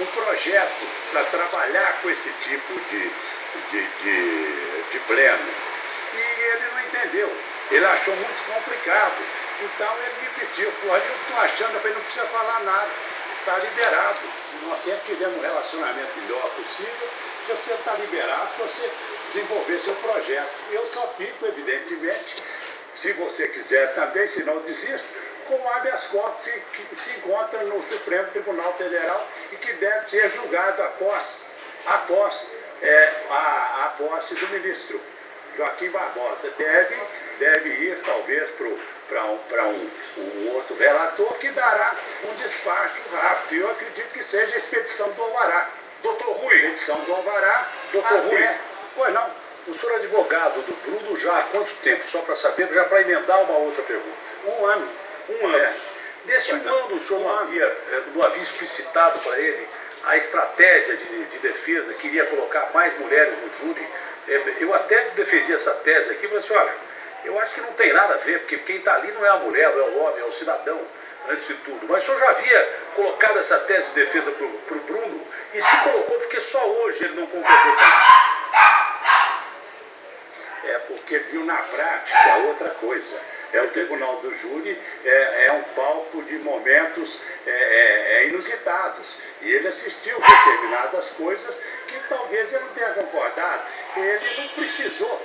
um projeto para trabalhar com esse tipo de pleno. E ele não entendeu, ele achou muito complicado. Então ele me pediu, eu estou achando, eu falei, não precisa falar nada, está liberado. Nós sempre tivemos um relacionamento melhor possível, se você está liberado, você desenvolver seu projeto. Eu só fico, evidentemente, se você quiser também, se não desisto, com o habeas corpus que se encontra no Supremo Tribunal Federal e que deve ser julgado após a posse do ministro Joaquim Barbosa. Deve ir, talvez, para um outro relator que dará um despacho rápido. Eu acredito que seja a expedição do Alvará. Doutor Rui. Expedição do Alvará. Doutor Rui. Pois não. O senhor é advogado do Bruno já há quanto tempo? Só para saber, já para emendar uma outra pergunta. Um ano. Um ano. Desse um ano, o senhor não havia explicitado para ele a estratégia de defesa, queria colocar mais mulheres no júri. Eu até defendi essa tese aqui, mas olha, eu acho que não tem nada a ver, porque quem está ali não é a mulher, não é o homem, é o cidadão, antes de tudo. Mas o senhor já havia colocado essa tese de defesa para o Bruno, e se colocou porque só hoje ele não concordou com isso. É porque viu na prática outra coisa. O tribunal do júri é um palco de momentos inusitados. E ele assistiu determinadas coisas que talvez ele não tenha concordado. Ele não precisou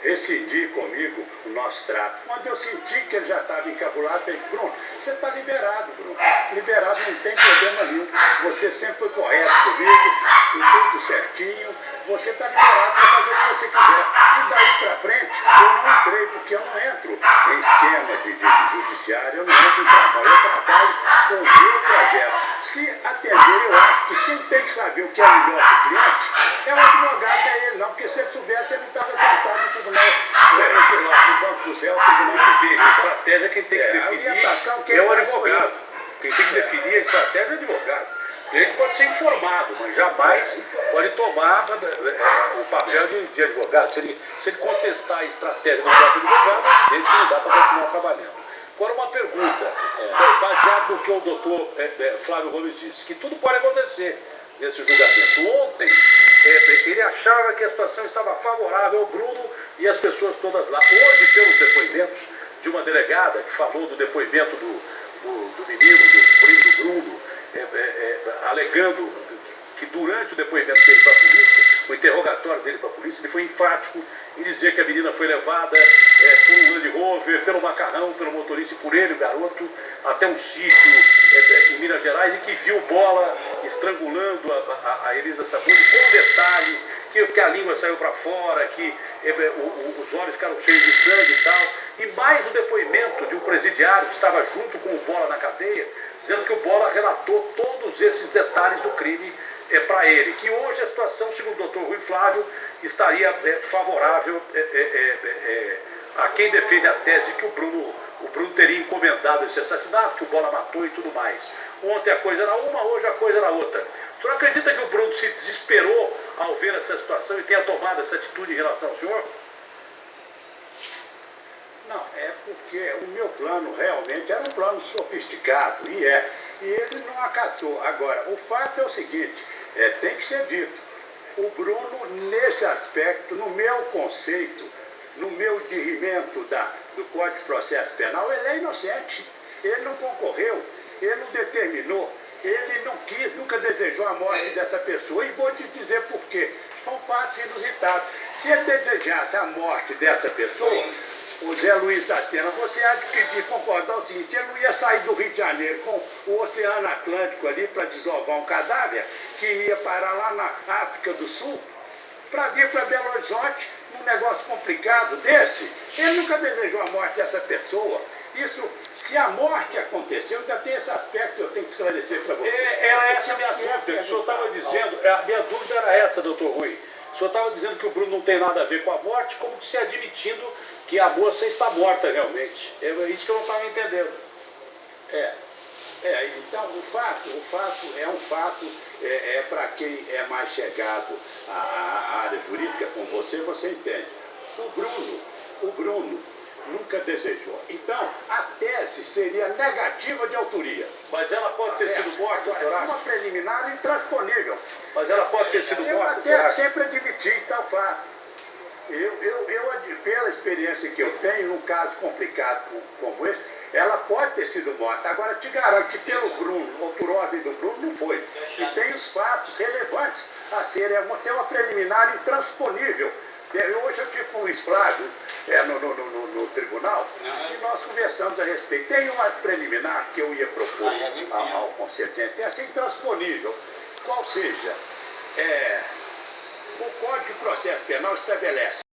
rescindir comigo o nosso trato. Quando eu senti que ele já estava encabulado, eu falei, Bruno, você está liberado, Bruno. Liberado, não tem problema nenhum. Você sempre foi correto comigo, tudo certinho. Você está liberado para fazer o que você quiser. E daí para frente, eu não entrei, porque eu não entro em esquema de judiciário, eu não entro em trabalho. Eu trabalho com o meu projeto. Se atender, eu acho que quem tem que saber o que é melhor para o cliente é o advogado, é ele não. Porque se ele soubesse, ele não estava sentado no tribunal, no banco do réus, tribunal de A estratégia quem tem que definir é o advogado. Quem tem que definir a estratégia é o advogado. Ele pode ser informado, mas jamais pode tomar o papel de advogado. Se ele contestar a estratégia do próprio advogado, ele não dá para continuar trabalhando. Agora uma pergunta, baseado no que o doutor Flávio Gomes disse, que tudo pode acontecer nesse julgamento. Ontem, ele achava que a situação estava favorável ao Bruno e às pessoas todas lá. Hoje, pelos depoimentos de uma delegada que falou do depoimento do menino, do primo do Bruno, alegando que durante o depoimento dele para a polícia, o interrogatório dele para a polícia, ele foi enfático em dizer que a menina foi levada por um Land Rover, pelo macarrão, pelo motorista e por ele, o garoto, até um sítio em Minas Gerais, e que viu Bola estrangulando a Elisa Samúdio com detalhes, que a língua saiu para fora, que os olhos ficaram cheios de sangue e tal. E mais o depoimento de um presidiário que estava junto com o Bola na cadeia, dizendo que o Bola relatou todos esses detalhes do crime para ele. Que hoje a situação, segundo o doutor Rui Flávio, estaria favorável a quem defende a tese de que o Bruno teria encomendado esse assassinato, que o Bola matou e tudo mais. Ontem a coisa era uma, hoje a coisa era outra. O senhor acredita que o Bruno se desesperou ao ver essa situação e tenha tomado essa atitude em relação ao senhor? Não, é porque o meu plano realmente era um plano sofisticado, e ele não acatou. Agora, o fato é o seguinte, tem que ser dito, o Bruno, nesse aspecto, no meu conceito, no meu dirigimento do Código de Processo Penal, ele é inocente. Ele não concorreu, ele não determinou, ele não quis, nunca desejou a morte dessa pessoa. E vou te dizer por quê. São fatos inusitados. Se ele desejasse a morte dessa pessoa, o Zé Luiz da Atena, você há de concordar o seguinte, ele não ia sair do Rio de Janeiro com o Oceano Atlântico ali para desovar um cadáver que ia parar lá na África do Sul, para vir para Belo Horizonte, num negócio complicado desse. Ele nunca desejou a morte dessa pessoa. Isso, se a morte aconteceu, ainda tem esse aspecto que eu tenho que esclarecer para você. Era essa a minha dúvida. O senhor estava dizendo, a minha dúvida era essa, doutor Rui. O senhor estava dizendo que o Bruno não tem nada a ver com a morte, como que se admitindo que a moça está morta realmente. É isso que eu não estava entendendo. Então o fato é um fato, para quem é mais chegado à área jurídica, como você entende. O Bruno nunca desejou. Então, a tese seria negativa de autoria. Mas ela pode ter sido morta, agora, senhor? uma preliminar intransponível. Mas ela pode ter sido Eu morta, até sempre admiti tal fato. Pela experiência que eu tenho, num caso complicado como esse, ela pode ter sido morta. Agora, te garanto que pelo Bruno, ou por ordem do Bruno, não foi. E tem os fatos relevantes a serem. Tem uma preliminar intransponível. Hoje eu tive com o Luiz Flávio no tribunal e nós conversamos a respeito. Tem uma preliminar que eu ia propor ao Conselho de Sentença intransponível. Qual seja, o Código de Processo Penal estabelece